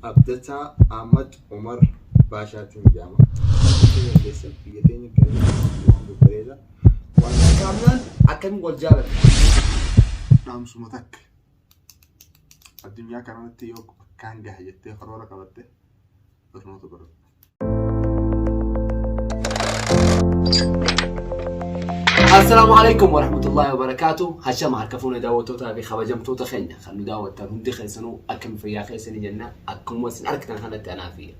Abdataa Ahmad Umar Baashaatiin jedhama. Biyya keessatti biyya teenya waan bareeda waan kaamnaan akkamiin wal jaalatu. dhaamsuma takka addunyaa kanatti yoo bakkaan gaha jettee karoora qabatte barnoota baratu. السلام عليكم ورحمة الله وبركاته. هشام هركفونا داوتوتا بخبجمتوتا خينا خلو داوتا هم دخلسنو أكم فيا خيسني جنة أكم وسن أركتن خلت أنا فيه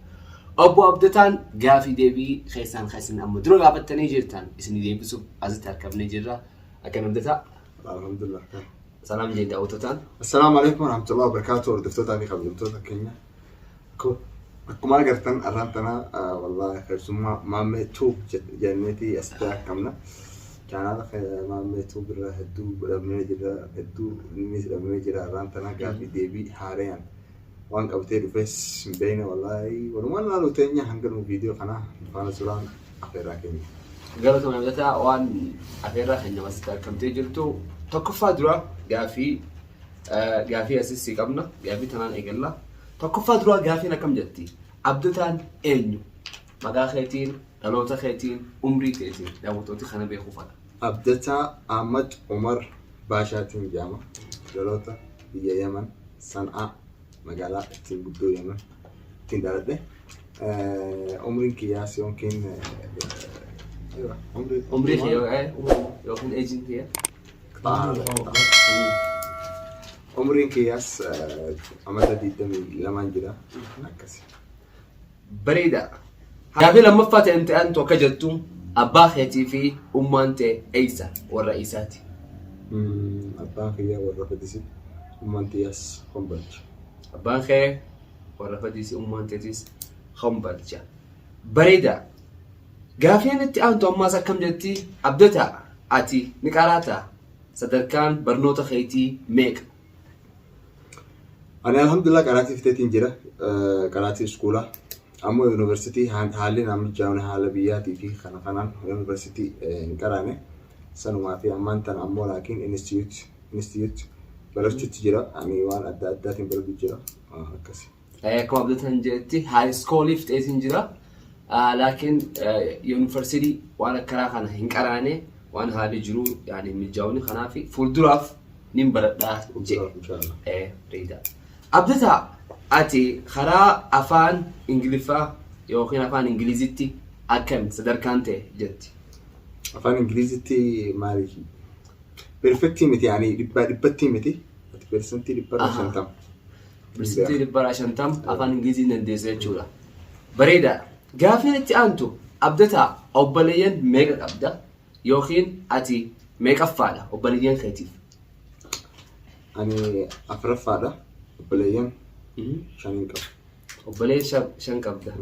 أبو أبدتان جافي ديبي خيسان أم درو قابت نيجرتان اسمي ديبي سو أزت هركب نيجرة أكم أبدتا الحمد لله. سلام جيد داوتوتان. السلام عليكم ورحمة الله وبركاته. وردفتوتا بخبجمتوتا كينيا كما قرتن أرانتنا والله خير ثم ما متوب جنتي أستحكمنا كان هذا ما ميتو برا هدو برا هدو الميجرا رانتنا قافي ديبي حاريان وان قبتي فيس بينه والله ولما لو تاني هنقول فيديو قناه سوران اخيرا كيني قالوا ما بدأ وان اخيرا خلنا بس كم تجرتو تكفى درا قافي اساسي قبنا قافي تنان اقلا تكفى درا قافينا كم جتي عبدتان اينو مغا خيتين دلوتا خيتين عمري خيتين داوتوتي خنا بيخوفا Abdataa Ahmad Umar Baashaatiin jedhama. Dhaloota biyya Yemen San'aa magaalaa ittiin guddoo Yemen ittiin dhaladhe. Umriin kiyyaas yookiin عمري يوكن ايجنت هي umriin kiyyaas amata 22 jira akkasi. بريدة قافي لما فات انت وكجتو أبا خيتي في أمانتي إيسا والرئيساتي. أبا خيا والرفديسي أمانتي ياس خمبرج. أبا خي والرفديسي أمانتي تيس خمبرج. بريدة قافين أنت أما سكم جتي أبدتا أتي نكاراتا صدركان برنوتا خيتي ميك. أنا الحمد لله قرأتي في تنجرة قرأتي سكولا. أمو يونيفرسيتي حاليا عم جاونا حال بياتي في خنان يونيفرسيتي نكرانه سنو ما في أمانتن أمو لكن إنستيوت بلشت تجرا يعني وان أدات بلد تجرا كسي. كم أبدتن جتي هاي سكول ليفت إنجرا لكن يونيفرسيتي وأنا كراخنا هنكرانه وأنا هذا جرو يعني متجاوني خنافي فول دراف نمبر ده جي. إن شاء الله. ريدا أبدتا أتي خرا أفان إنجليفا يوخين أفان إنجليزيتي أكم صدر كانتي جتي أفان إنجليزيتي مالكي بيرفكتي متي يعني ربتي متي بيرسنتي ربرا عشان تام برسنتي ربرا عشان تام أفان إنجليزي نديسة جورا بريدا قافين أنت أنتو أبدتا أوباليين ميجا أبدا يوخين أتي ميجا فادا أوباليين خيتيف أنا أفرف هذا أوباليين شانكا أوباليين شانكا ده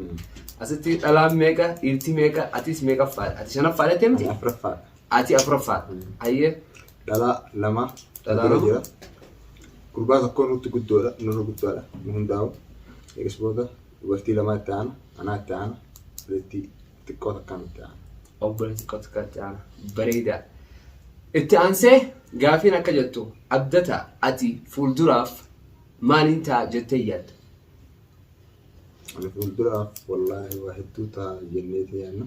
أستي ألام ميجا إلتي ميجا أتيس ميجا فادا أتي شنا فادا تمتي أفرف هذا أتي أفرف هذا أيه لا لما لا كربات أكون وتقدولا نور قدولا مهم داو يكسبودا وقتي لما تاعنا أنا تاعنا بدي تقوى كانت تاعنا أوباليين تقوى تاعنا بريدا التأنسه قافين أكجتو أبدتا أتي فول دراف ما ننتا جتيات. أنا فول دراف والله واحد توتا جنيتي يعني.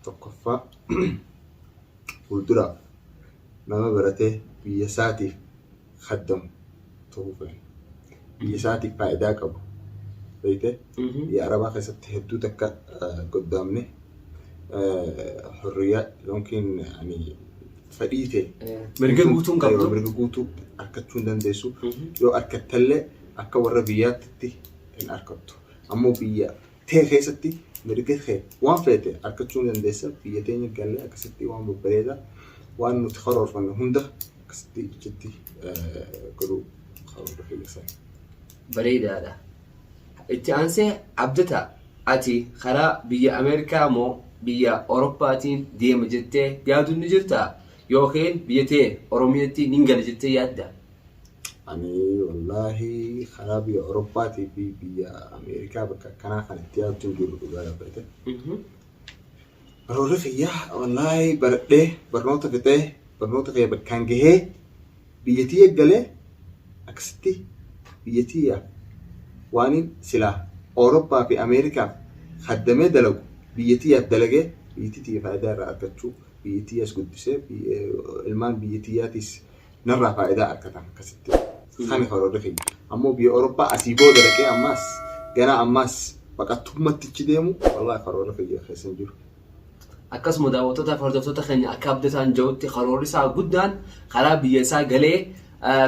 تقفى فول دراف نما برته بيساتي خدم توفى بيساتي فائدة كبو بيته يا ربا خسرت هدو تك قدامني حرية يمكن يعني فريدة مرجل بوتون قبضو مرجل بوتو أركتون دندسو يو أركتله أكور بيات تي إن أركتو أمو بيا تي خيستي مرجل خي وان فيته أركتون دندسة بيتين قال أكستي وان ببريدة وان متخرر فن هنده أكستي جدي كلو خرر بخيلسة بريدة هذا التأنسة عبدتا أتي خرا بيا أمريكا مو بيا أوروباتين ديم جتة بيادو نجرتا يوكين بيتي أوروميتي نينجل جتة يادا يعني والله خرابي أوروباتي بيا أمريكا بكا كنا خنتيا تنجر ولا بيته بروري فيا والله برده برنوت فته برنوت فيا بكانجه بيتي يجله أكستي بيتي وانين سلا أوروبا في أمريكا خدمة دلو بيتي دلقة بيتي فائدة رأكتشو بيتي أسكت سب المان بيتياتيس نرى فائدة أكتر كستة خاني خروري أمو بأوروبا أسيبو دلقة أماس جنا أماس فقط هم تجديمو والله خروري في خسن جرو akkasuma daawwattoota fi hordoftoota keenya akka abdataan jirutti karoorri isaa guddaan karaa biyya isaa galee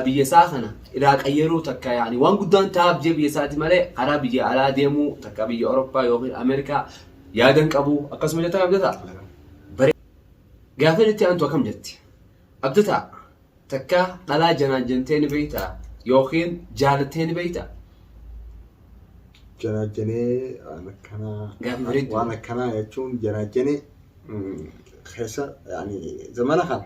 biyya isaa kana irraa qayyaruu takka yaani waan guddaan taa'aaf jee biyya isaati malee karaa biyya alaa deemuu takka biyya Awurooppaa yookiin Ameerikaa yaadan qabu akkasuma jettaa abdataa gaafa itti aantu akkam jetti abdataa takka dhalaa janaajjantee ni beektaa yookiin jaalattee ni beektaa جناجني أنا كنا وأنا كنا يجون جناجني خسر يعني زمان خان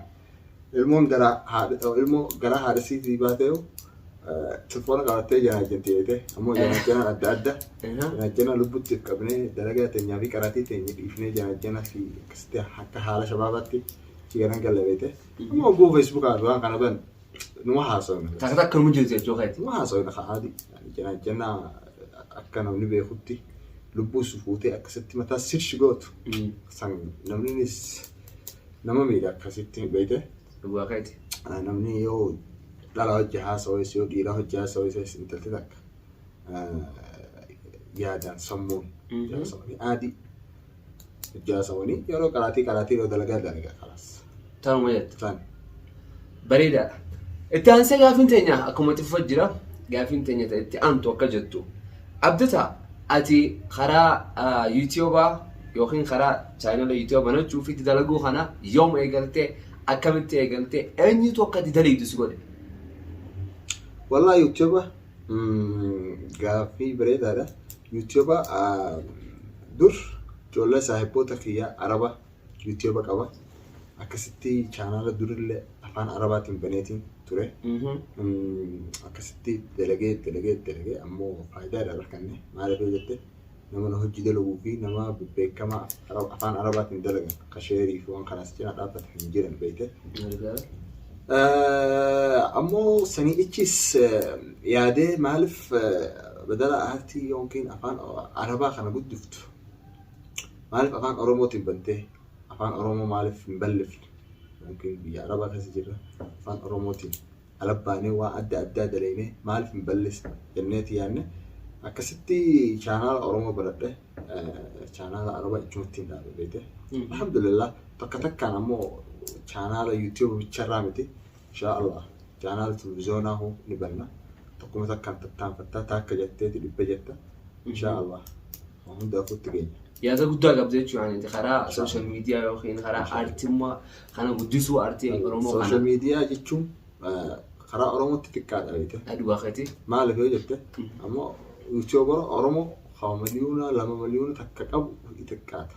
المهم درا هذا المهم درا هذا سيد باتيو تلفون قالت جناجنتي ده أما جناجنا أدى جناجنا لبوت كابني درجة تنيافي كراتي تنيافي إفني جناجنا في كستة حتى حالة شباباتي كيران قال بيته أما أبو فيسبوك أروان كنا بن نوع حاسون تذكر مجلس الجوهات نوع حاسون خالدي يعني جناجنا أكنا ونبي خدتي لبوس فوتي أكستي متى سيرش جوت سان نمنيس نما ميدا كستي بيته الواقعي نمني يو لا لا جهاز سويس يو ديرا جهاز سويس انت تلك يادا سمون سموني عادي جهاز سموني يلو كراتي لو دلقا خلاص تمام يد ثاني بريدة التانسة قافين تنيا أكما تفجرة قافين تنيا تأتي أنتو وكجدتو أبدتا أتي خرا يوتيوبا يوخين خرا channel يوتيوبا نتشو في تدلقو خنا يوم إيقلتي أكملتي إيقلتي أني توقع تدلي تسقولي والله يوتيوبا قافي بريد هذا يوتيوبا دور جولة صاحبوتك هي عربة يوتيوبا كوا أكستي channel دور اللي أفان عربات بنيتين ترى أكستي دلقة أمو فايدة هذا كنّي ما أعرف إذا نما نهجي دلو في نما بكما أفان عربات دلقة كشيري فوان كان استينا رابط هنجير البيت أمو سني إتشيس ياده مالف بدل أهتي يمكن أفان عربا خنا قد دفت مالف أفان أرومو تبنته أفان أرومو مالف مبلف ممكن بعربا كسجرة أفان أرومو تب ألباني وأدى دلينه مالف مبلس جنتي يعني أكستي channel أرومو برده channel عربا يجوتين ده بيته الحمد لله تكتك أنا مو channel يوتيوب بتشرامتي إن شاء الله channel تلفزيون هو نبلنا تقوم تكان تتام فتا تاك جتة تلبجتة إن شاء الله وهم ده فوت جين يا ذا قدّا قبضت يعني أنت خرا سوشيال ميديا يا أخي خرا أرتيما خنا قدّسوا أرتي أرومو خنا سوشيال ميديا جتشوم خرا أرومو تتكاد أبيته أدو أختي ما له جتة أما يوتيوب أرومو 5 مليون لما مليون تككب يتكاد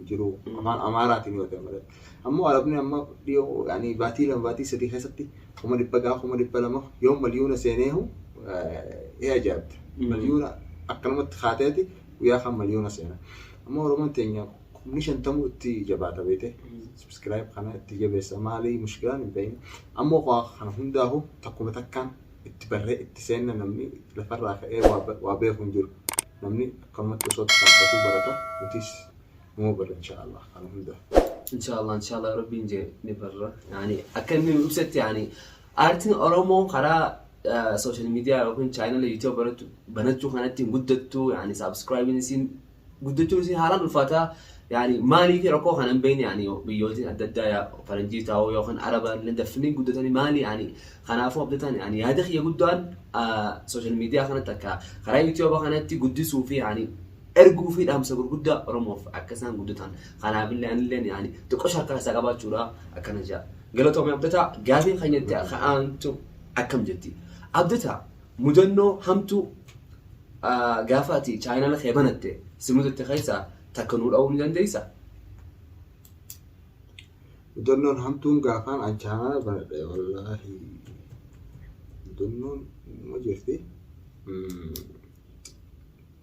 جرو أمارات نيوتة مرة أما عربنا أما ديو يعني باتي لما باتي سدي خسرتي هم دبّقا هم دبّلما يوم مليون سنة إيه جابت مليون أكلمت خاتاتي ويا 5 مليون سنة أما رومان تانية نيشان تمو تي جبات بيته سبسكرايب خنا تيجي بس ما لي مشكلة نبين أما قا خنا هنداهو تقوم تكان اتبرع اتسنة نمني لفرّا خير وابيه فنجر نمني كلمت صوت كاتو بركة وتيس مو بر إن شاء الله خنا هندا إن شاء الله ربي نجي نبرر يعني أكمل وبست يعني أرتين أرومو خرا سوشيال ميديا أو كن channel يوتيوب بنتو خناتي مدتو يعني سبسكرايب نسين مدتو نسين هاران الفتاة يعني مالي في ركوه خنا بين يعني بيوتي الدايا فرنجيتا أو يوخن عربا لندفنين قدتني مالي يعني خنا فوق بدتني يعني هذا خي قدان سوشيال ميديا خناتك خرا يوتيوب خناتي قدسوا فيه يعني أرجو في الأمس أقول قدّا رموف أكسان قدّتان خنا بالله أن لين يعني تقش هكذا سقابات شورا أكنا جا قالوا يا أبدتا قاعدين خنيت خانتو أكم جدي أبدتا مدنو همتو قافاتي channel خيبانته سمود التخيسة تكنول أو مدن ديسا مدنون همتون قافان عن channel بنده والله مدنون ما جرتي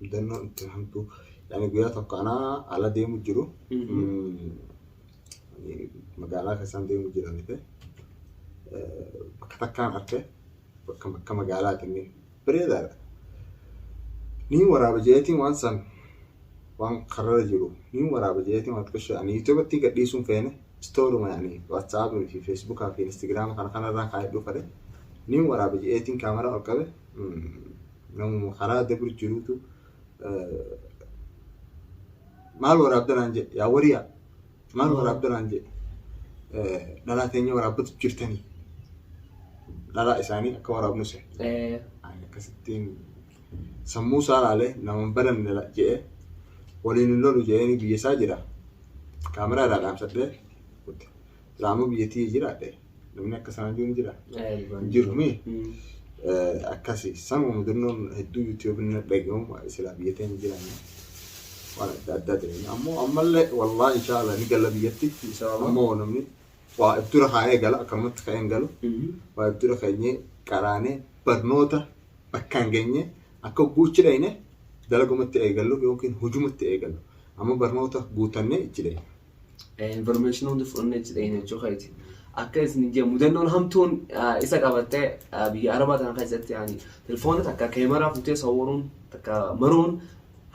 مدنون انت همتو يعني قيات قناة على ديمو جرو يعني مقالة كسان ديمو جرو نته بكتكان أركه بكم مقالات إني بريدة ni waraaba jeetiin waan san waan karra jiru ni waraaba jeetiin waan tokko ani YouTube tti gadhiisuun feene story yani WhatsApp fi Facebook fi Instagram kana irraa kaa'ee dhufade ni waraaba jeetiin kaamera ol qabe namu karaa dabur jirutu maal waraabdanaan je yaa wariya maal waraabdanaan je dhalaa teenya waraabbatu jirtanii dhalaa isaanii akka waraabnu se akkasittiin sammuu saalaalee nama baranne jedhee waliin lolu jedhanii biyya isaa jira kaameraa irraa dhaamsadhee raamu biyyattii jiraadhe namni akka sanaan jiru jira jirumi akkasi sanuma mudannoon hedduu YouTube irra dhagahamu sila biyyateen jiranii waan adda ta'e ammoo ammallee wallahi inshallah ni gala biyyatti ammoo namni waa ibtura haa'ee gala akkamatti ka'een galu waa ibtura keenyee qaraanee barnoota bakkaan geenye akka guuchi dhayne dalagumatti eegallu yookiin hujumatti eegallu amma barnoota guutannee ichi dhayne. Information hundi fudhannee ichi dhayne jechuudha. Akka isin jee mudannoon hamtuun isa qabattee biyya Arabaa kana keessatti yaani telefoona takka kaameraa fuutee sawwaruun takka maruun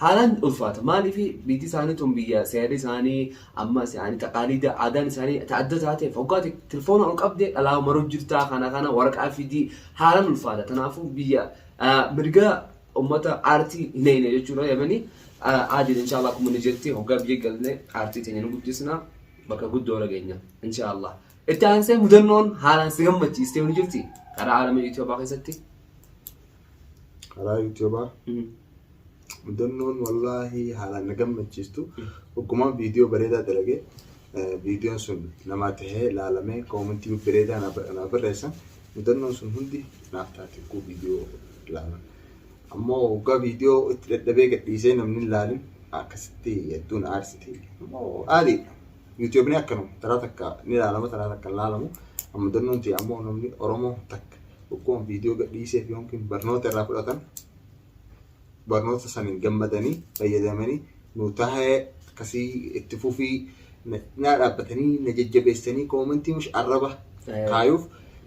haalaan ulfaata. Maaliif biyyi isaanii tun biyya seerri isaanii ammas yaani taqaalida aadaan isaanii ta'adda taatee faggaate telefoona ol qabdee dhalaa maruu jirtaa kana waraqaa fidii haalaan ulfaata. Kanaafuu biyya mirga ummata aartii hinayne jechuudha yemanii aadil inshallah kuma nijetti hoggaa biyya galne aartii teenya nu guddisna bakka guddoo dhageenya inshallah. Itti aansee mudannoon haalaan si gammachiistee ni jirti karaa aalama YouTube keessatti. Karaa YouTube mudannoon wallahi haalaan na gammachiistu hukumaan viidiyoo bareedaa dalagee viidiyoon sun namaa tahee laalamee koomentii bareedaa na barreessan mudannoon sun hundi naaf taate kuu viidiyoo laalan. Ammoo hoggaa viidiyoo itti dadhabee gadhiisee namni ilaalin akkasitti hedduun aarsiti. Ammoo aadii YouTube ni akkanuma taraa takka ni ilaalama taraa takka ilaalamu mudannoon ta'e ammoo namni Oromoo takka hoggaan viidiyoo gadhiisee fi yookiin barnoota irraa fudhatan barnoota saniin gammadanii fayyadamanii nu tahee akkasii itti fufii na dhaabbatanii na jajjabeessanii koomentii mush arraba kaayuuf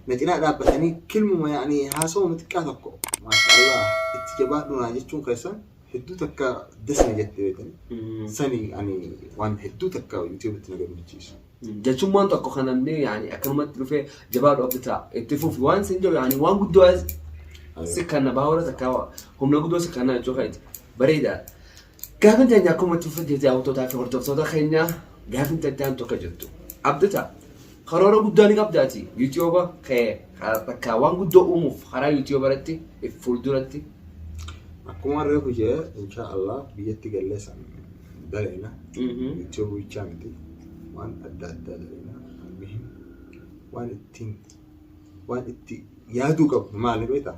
na cinaa dhaabbatanii kilmuma yaani haasawuma xiqqaa tokko maashaallah itti jabaadhu naa jechuun keessan hedduu takka dasna jettee beekanii sanii ani waan hedduu takka YouTube itti na gammachiisu. Jechuun waan tokko kanamne yaani akkanumatti dhufee jabaadhu abditaa itti fufi waan sin jiru yaani waan guddoo سكنا باورة تكاوا هم نقدو سكنا جوهيد بريدة قابن تاني أكون متفق جدي أو توتا في ورطة توتا خينيا قابن تاني توكا جدو أبدتا خرارة قداني قبداتي يوتيوبا خي تكاوان قدو أموف خرا يوتيوبا رتي فولدو رتي أكون مرة كجاه إن شاء الله بيجي تجلس عن دلنا يوتيوب ويشامتي وان أدى دلنا المهم وان التين وان التي yaaduu qabu maali beektaa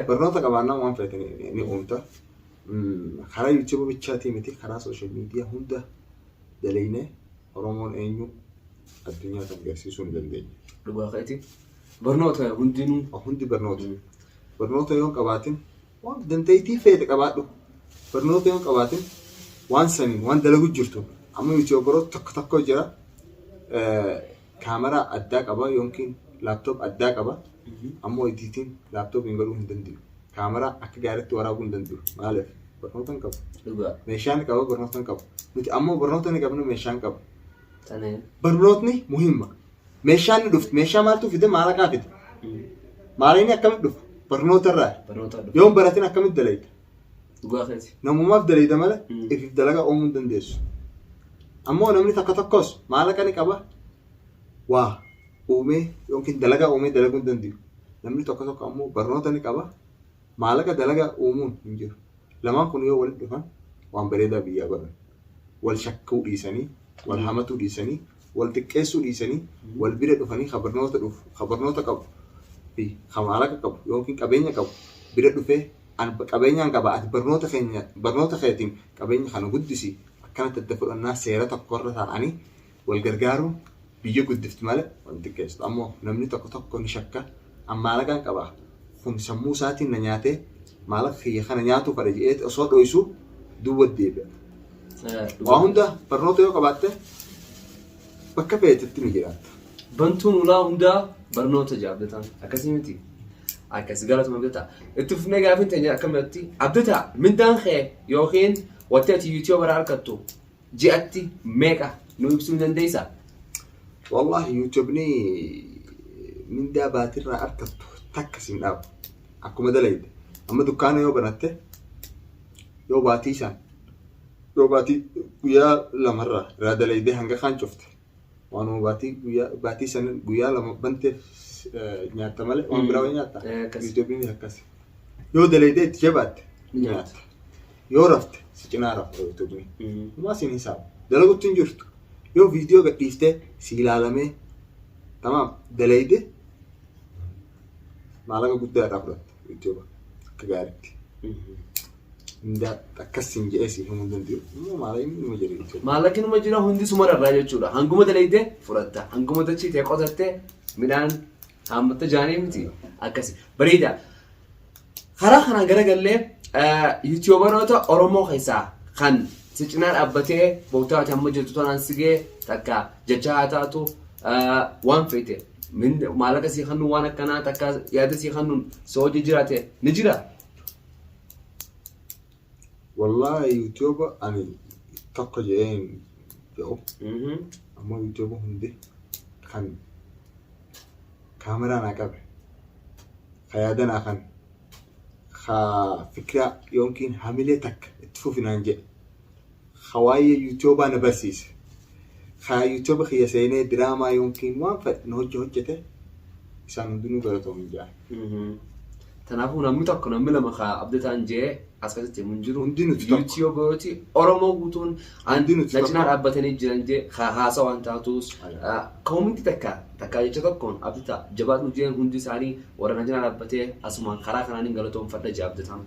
barnoota qabaannaa waan feetanii ni uumta karaa YouTube bichaatii miti karaa social media hunda dalaynee Oromoon eenyu addunyaa kan agarsiisuu ni dandeenya. Dhugaa keeti barnoota hundinuu hundi barnoota yoo qabaatin waan dandeettii feete qabaadhu barnoota yoo qabaatin waan saniin waan dalagu jirtu amma YouTube tokko jira kaameraa addaa qaba yookiin laptop adda qaba ammoo editing laptop ingaluu hin dandiyu kaameraa akka gaariitti waraabuu hin dandiyu maaliif barnoota hin qabu meeshaan qaba barnoota hin qabu nuti ammoo barnoota ni qabnu meeshaan qabu barnootni muhimma meeshaan ni dhufti meeshaa maaltu fide maalaqaa fide maalinni akkamitti dhufa barnoota irraa yoo baratin akkamitti dalayta namumaaf dalayta malee ifif dalagaa uumuu hin dandeessu ammoo namni tokkos maalaqa ni qaba waa uumee yookiin dalagaa uumee dalaguu hin dandiyu namni tokko ammoo barnoota ni qaba maalaqa dalagaa uumuun hin jiru lamaan kun yoo walitti dhufan waan bareedaa biyyaa godhan wal shakkuu dhiisanii wal hamatuu dhiisanii wal xiqqeessuu dhiisanii wal bira dhufanii barnoota qabu fi maalaqa qabu yookiin qabeenya qabu bira dhufee qabeenyaan qaba ati barnoota keetiin qabeenya kana guddisi akkanatti adda fudhannaa seera tokkorra taa'anii wal gargaaruun biyya guddifti malee wanti keessatti ammoo namni tokko ni shakka maallaqaan qaba kun sammuu isaatiin na nyaatee maallaqa kiyya kana nyaatu fadha jedhee osoo dho'isu duuba deebi'a. Waa hunda barnoota yoo qabaatte bakka feetetti ni jiraatta. Bantuun ulaa hundaa barnoota jaallatan akkasii miti. akkas galatuma abdata itti fufnee gaafin teenya akkamatti abdata mindaan kee yookiin wanti ati YouTube irraa argattu ji'atti meeqa nu ibsuu dandeessaa? Wallahi YouTube ni mindaa baatirraa argattu takka siin dhaabu akkuma dalayde amma dukkaana yoo banatte yoo baatii isaan yoo baatii guyyaa lamarraa irraa dalayde hanga kaan cufte waanuma baatii san guyyaa lama banteef nyaata malee waan biraa waan nyaata YouTube ni akkas yoo dalayde itti jabaatte nyaata yoo rafte si cinaa rafa YouTube ni maa siin hisaaba dalagutti hin jirtu yoo viidiyoo gadhiiftee si ilaalamee tamam dalayde maalaqa guddaa irraa fudhatte YouTube akka gaariitti mindaa akkasiin jedhee si himuu danda'u maalaqni numa jira YouTube maalaqni numa jira hundi suma irraa jechuudha hanguma dalayde fudhatta hanguma dachitee qotatte midhaan haammatta jaanii miti akkasi bareeda karaa kanaan garagallee YouTuberoota Oromoo keessaa kan si cinaa dhaabbatee bootaati amma jirtu tanaan sigee takka jecha haa taatu waan feete maalaqa si hannu waan akkanaa takka yaada si hannuun soojii jiraate ni jira? Wallahi YouTube ani tokko jedheen jedhu amma YouTube hundi kan kaameraa naa qabe ka yaada naa kan ka fikiraa yookiin hamilee takka itti fufinaan jedhe خوايه يوتيوب انا برسيس خا يوتيوب خي سينه دراما يمكن ما فنوجه هجته سان دنو غلطو من جاي تنافو نمي تكو نمي لما خا ابدتان جي اسكتي منجرو يوتيوب روتي اورمو غوتون عندنا لجنا ابتني جرنجي خا هاسو انتاتوس كومنتي تكا يچتكون ابدتا جبات نجين هندي ساني ورنا جنا ابته اسمان خرا خنانين غلطو فدج ابدتان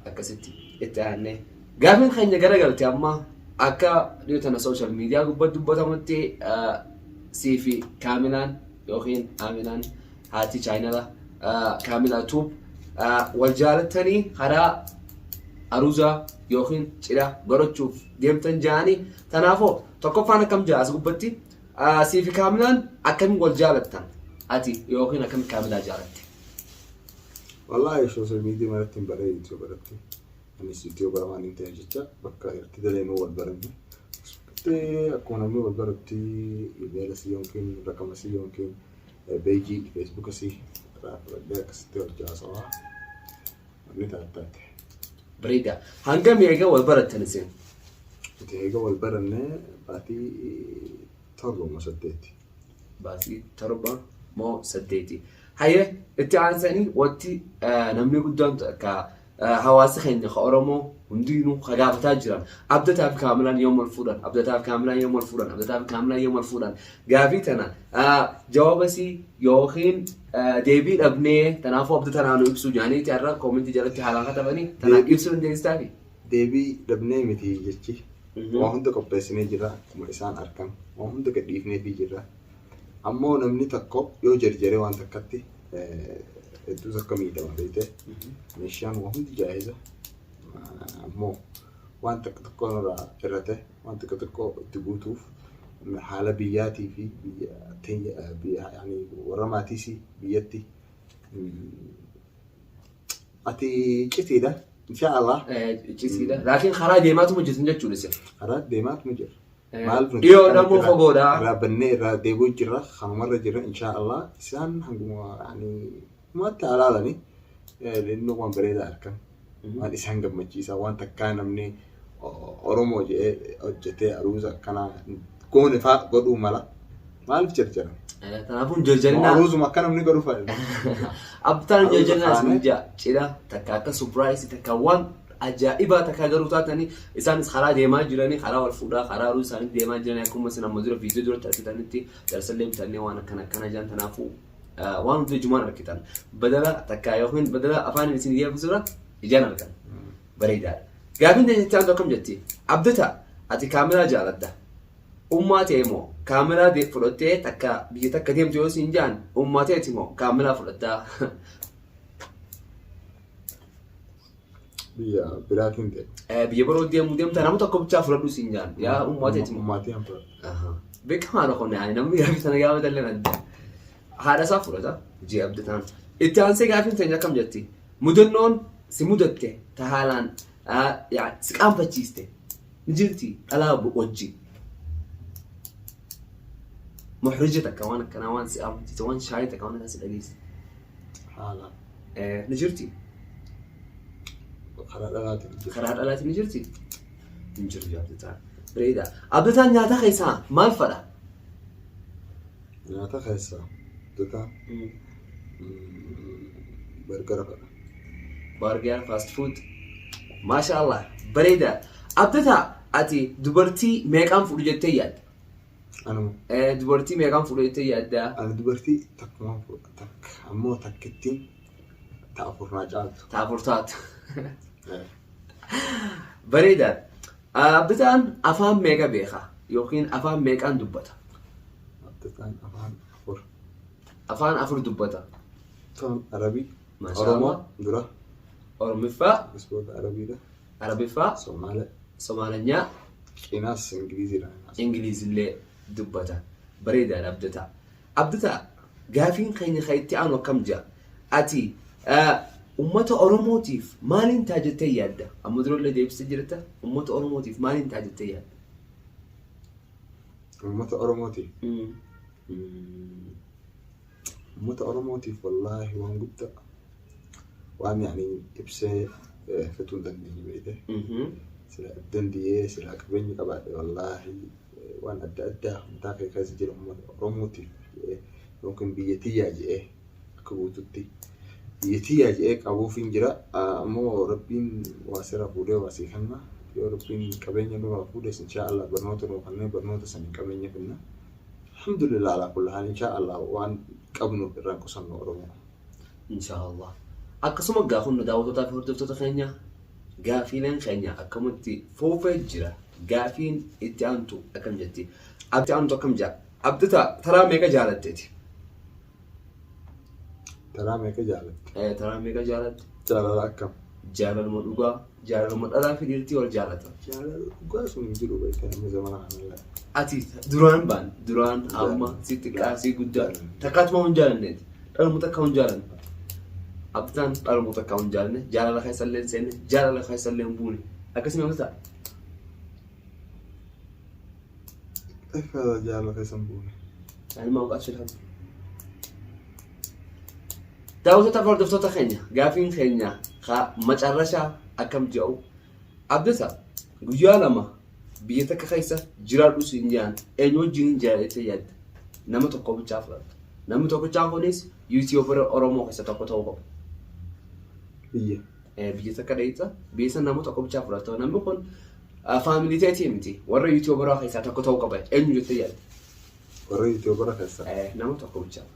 اكستي اتانه غافين خنيا غرغلتي اما akka dhiyootaan social media gubbatti dubbatamutti siifi kaamilaan yookiin aaminaan haati chaayinala kaamilaa tuub wal jaalattanii karaa aruuzaa yookiin cidha godhachuuf deemtan jaanii tanaafoo tokkoffaan akkam jaas gubbatti siifi kaamilaan akkamiin wal jaalattan ati yookiin akkamiin kaamilaa jaalatte? Wallahi social media maratti hin baree YouTube irratti anis YouTube baramaan internet jecha bakka irratti dalaynu wal baranne akkuma namni wal baratti email si yookiin raqama si yookiin page Facebook si raafadee akkasitti wal jaasawa wanni taataate bareeda hangam eega wal barattan isin? eega wal baranne baatii torba saddeeti baatii torba moo saddeeti haye itti aansanii watti namni guddaan ka hawaasa keenya ka Oromoo hundinuu khagaafataa jiran abdataaf kaamilaan yoom wal fuudhan abdataaf kaamilaan yoom wal fuudhan abdataaf kaamilaan yoom wal fuudhan gaafii tana jawaabasi yookiin deebii dhabnee tanaafuu abdataan nu ibsuu jaaniiti har'a koomentii jalatti haalaan katabanii tanaaf ibsuu dandeessitaafi? Deebii dhabnee miti jechi waan hunda qopheessinee jira akkuma isaan argan waan hunda gadhiifneefii jira ammoo namni tokko yoo jarjaree waan takkatti hedduu akka miidhama beekte meeshaan waan hundi jaa'iza ammoo waan takka tokko irratti waan takka tokko itti guutuuf haala biyyaatii fi biyya yaani warra maatiis biyyatti ati citiidha inshaallah citiidha laakiin karaa deemaatu hojjetan jechuudha karaa deemaatu jira dhiyoo namuu fogoodha raabannee irraa deebuu jirra kanumarra jirra inshaallah isaan hanguma yaani maatti alaalani lennoo waan bareedaa arkan waan isaan gammachiisa waan takkaa namni Oromoo jedhee hojjetee aruuza akkanaa goone faa godhuu mala maaliif jarjaran? Kanaafuu jarjarina aruuzuma akka namni godhu fa'a. Abtaan jarjarina sinja cidha takka akka surprise takka waan ajaa'ibaa takka garuu taatanii isaanis karaa deemaa jiranii karaa wal fuudhaa karaa aruuza isaanii deemaa jiranii akkuma isin amma dura viidiyoo dura taasisanitti darsallee bitannee waan akkana jiran tanaafuu waan hundi jumaan argitan badala takka yookiin badala afaan isin deebisuudha ijaan argan bareedaadha. Gaafiin deebiitti aantu akkam jetti abdata ati kaameraa jaaladda ummaa ta'e moo kaameraa fudhattee takka biyya takka deemtu yoo siin jaan ummaa ta'eeti moo kaameraa fudhattaa? Biyya biraatiin ta'e biyya biroo deemta nama tokko bichaa fudhadhu siin jaan yaa ummaa ta'eeti moo? Ummaa ta'e fudhadha. Beekamaa dhaqoon namni gaafii sana gaafatan haadha isaa fudhata jee abdataan إتانسي قافين تنجا كم جتي مدنون سمودته تهالان يعني سكام فتشيسته نجرتي ألا بوجي محرجتك كمان كنوان سكام تتوان شايتك كمان ناس الأليس حالا نجرتي خرار ألاتي نجرتي نجرتي أبدتان بريدا أبدتان نياتا خيسان مال فلا نياتا خيسان دوتا برجر فاست فود ما شاء الله بريدا أبدتا أتي دبرتي ميكان فلوجتي يد أنا دبرتي ميكان فلوجتي يد أنا دبرتي تك أمو تكتين تعفر ناجات تعفرتات بريدا أبدتان أفهم ميكا بيخا يوكين أفهم ميكان دبتا أبدتان أفهم أفر دبتا تون عربي ما شاء الله درا أورمي فا بسبوت عربي ده عربي فا سوماليا إناس إنجليزي لا إنجليزي اللي دبتا بريدا أبدتا قافين خيتي أنا كم جاء أتي أمة أوروموتيف مالين تاجتي يد أمدرو اللي ديب سجلته أمة أوروموتيف مالين تاجتي يد أمة أوروموتيف أمة أوروموتيف والله وان قبتا وان يعني إبسي فتون دندي بيده سلا الدندية سلا كبني قبل والله وان أدى متاقي كاسجل أمة أوروموتيف ممكن بيتياج كبوتتي بيتياج كابو فينجرا أمو ربين واسرة بوده واسيخنا يا ربين كبني نور بوده إن شاء الله برنوتو نوكلنا برنوتو سنين كبني فينا الحمد لله على كل حال إن شاء الله وان قبنو برانكو سنو أورومو إن شاء الله أقسم قاخون نداوتو تافي هردفتو تخينيا قافين خينيا أكمتي فوفي جرا قافين إتيانتو أكم جتي أبتيانتو كم جا أبتتا ترى ميكا جالتتي ترى ميكا جالت ترى ميكا جالت جالت أكم جالت مدوغا جالت مدالا في ديرتي ولا جالت قاسم يجلو بيتنا من زمان عن أتي دران أما ست كاسي قدام تكات ما هنجالن المتكون جالن أبتان المتكون جالن جال لك يسلين سن جال لك يسلين بوني أكسم يوم تا كيف هذا جال لك يسمبوني يعني ما وقعت في الهم داوت تفرد دفتو خينيا قافين خينيا خا مجرشا أكم جو أبدتا قيالما بيتك خيسة جرالو سنجان أنو جين جالتي يد نما تقوم بتشافل نما تقوم بتشافليس يوتيوبر أورومو خيسة تقوم توقف بيتك كريتا بيسا نما تقوم بتشافل تو نما يكون فاميلي تاتي متي ورا يوتيوبر خيسة تقوم توقف أنو جتي يد ورا يوتيوبر خيسة نما تقوم بتشافل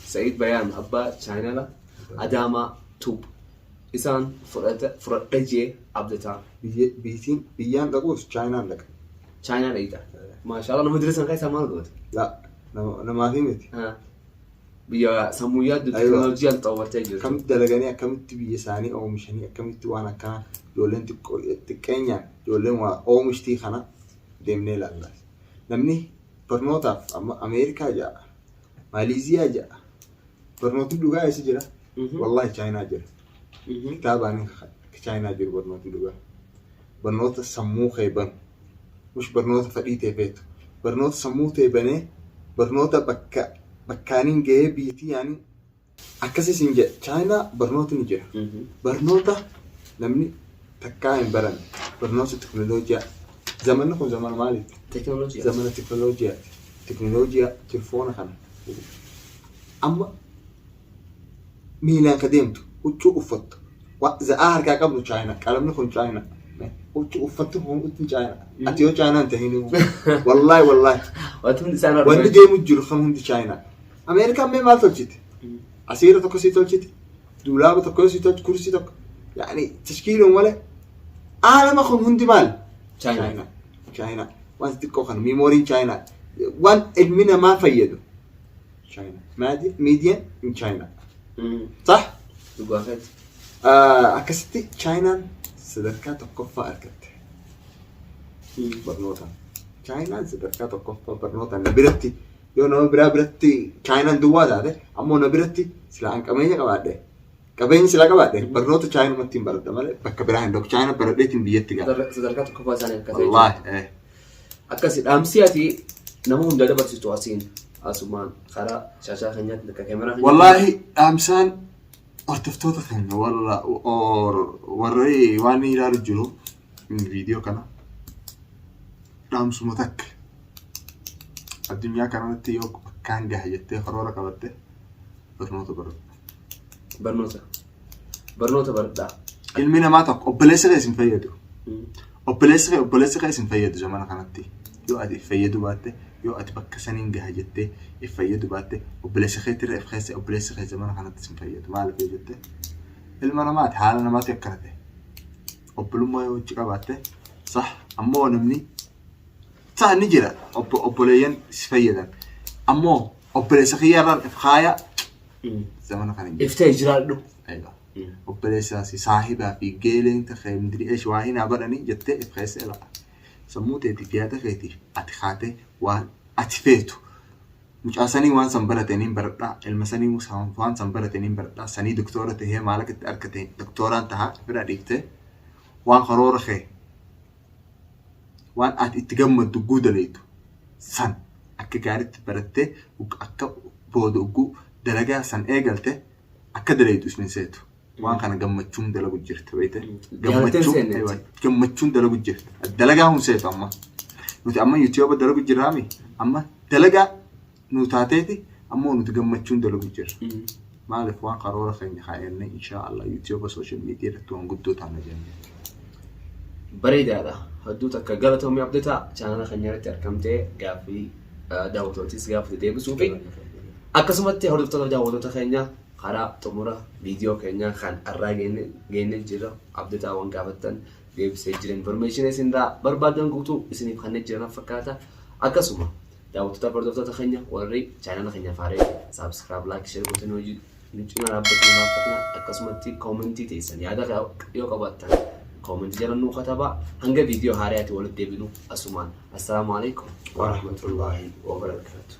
سعيد بيان أبا تشاينالا أداما توب إنسان فرد جي عبدتا بيان قبوس تشاينا لك تشاينا ليتا ما شاء الله مدرسة كيسا ما قلت لا أنا ما فهمت بيا سمويات التكنولوجيا تطورت جدا كم دلغاني كم تبي ساني أو مشاني كم توانا كان يولن تكينيا يولن أو مشتي خنا دمني لا نمني برنوتا في أمريكا جاء ماليزيا جاء برنوتا دوغا يسجل والله تشاينا جرا كتاباني تشاينا جرا برنوتا دوغا برنوتا سمو خيبان مش برنوتا فريتي بيت برنوتا سمو تيباني برنوتا بكانين جاي بيتي يعني أكاسي سنجا تشاينا برنوتا نجرا برنوتا نمني تكاين برن برنوتا تكنولوجيا زمانكم زمان مالي تكنولوجيا زمان تكنولوجيا تلفون خنا أما ميلان قديمته وتشو أفت وزآهر كقبل تشاينا كلام نكون تشاينا وتشو أفتهم قلت تشاينا أتيو تشاينا انتهيني والله واتم سنة وين جاي متجر خمهم تشاينا أمريكا ما تلشت عسيرة تكسي تلشت دولاب تكسي تلشت كرسي تك يعني تشكيلهم ولا عالم أخون هندي مال China وان تكو خن ميموري China وان المنا ما فيدو China ميديا in China صح؟ دقاقات أكستي China سدركات القفة أركت برنوتا China سدركات القفة برنوتا نبرتي yoo nama biraa biratti chaayinaan duwwaa taate ammoo na biratti sila an qabeenya qabaadhe qabeenyi sila qabaadhe barnoota chaayinumatti hin baradha malee bakka biraa hin dhaqu chaayina baradheetiin biyyatti gala sadarkaa tokkoffaa isaanii akka ta'e wallaahi akkasi dhaamsi ati nama hunda dabarsitu asiin asumaan karaa shaashaa keenyaatti akka kaameraa wallaahi dhaamsaan hordoftoota keenya warri waan ilaalu jiru viidiyoo kana dhaamsuma takka addunyaa kanarratti yoo bakkaan gaha jettee karoora qabatte barnoota baradhu. Barnoota baradhaa. Ilmi namaa tokko obboleessa kee isin fayyadu. Obboleessa kee isin fayyadu zamana kanatti. Yoo ati fayyadu baatte yoo ati bakka saniin gaha jettee fayyadu baatte obboleessa keetirra ifkeessa obboleessa kee zamana kanatti isin fayyadu. Maaliif yoo jettee ilma namaati haala namaati akkana ta'e. Obbolummaa yoo wajji qabaatte sah ammoo namni ni jira obboleeyyan si fayyadan ammoo obboleessa kiyyarraan ifkaaya zamana kana iftee jiraadhu obboleessa si saahibaa fi geeleen ta'e mudiri eesh waa hinaa godhanii jettee ifkeessa ila sammuu teetiif yaada keetiif ati kaatee waan ati feetu mucaasanii waan san barataniin baradhaa ilma sanii waan san barataniin baradhaa sanii doktora tahee maal akkatti argate doktoraan tahaa bira dhiiftee waan karoora kee waan ati itti gammaddu guudaleetu san akka gaariitti barattee akka booda ugguu dalagaa san eegalte akka daleetu isnin seetu waan kana gammachuun dalagu jirta beete gammachuun dalagu jirta dalagaa hun seetu amma nuti amma YouTube dalagu jirraami amma dalagaa nu taateeti ammoo nuti gammachuun dalagu jirra maaliif waan karoora keenya kaayannee inshaAllah YouTube social media irratti waan guddoo taana jennee bareedaadha. Hadduu takka galatoomii abdataa chaanala keenya irratti argamtee gaaffii daawwattootis gaaffii deebisuu fi akkasumatti hordoftoota daawwattoota keenya karaa xumura viidiyoo keenya kan irraa geenne jira abdataa waan gaafattan deebisee jira information isinirraa barbaadan guutuu isiniif kanneen jiran fakkaata akkasuma daawwattoota hordoftoota keenya warri chaanala keenya faaree subscribe like share gootanii hojii nu cina dhaabbachuu gaafatna akkasumatti koomentii teessan yaada yoo qabaattan كومنت جلنا كتابة هنجا فيديو هارياتي ولد ديبنو أسمان السلام عليكم ورحمة الله وبركاته.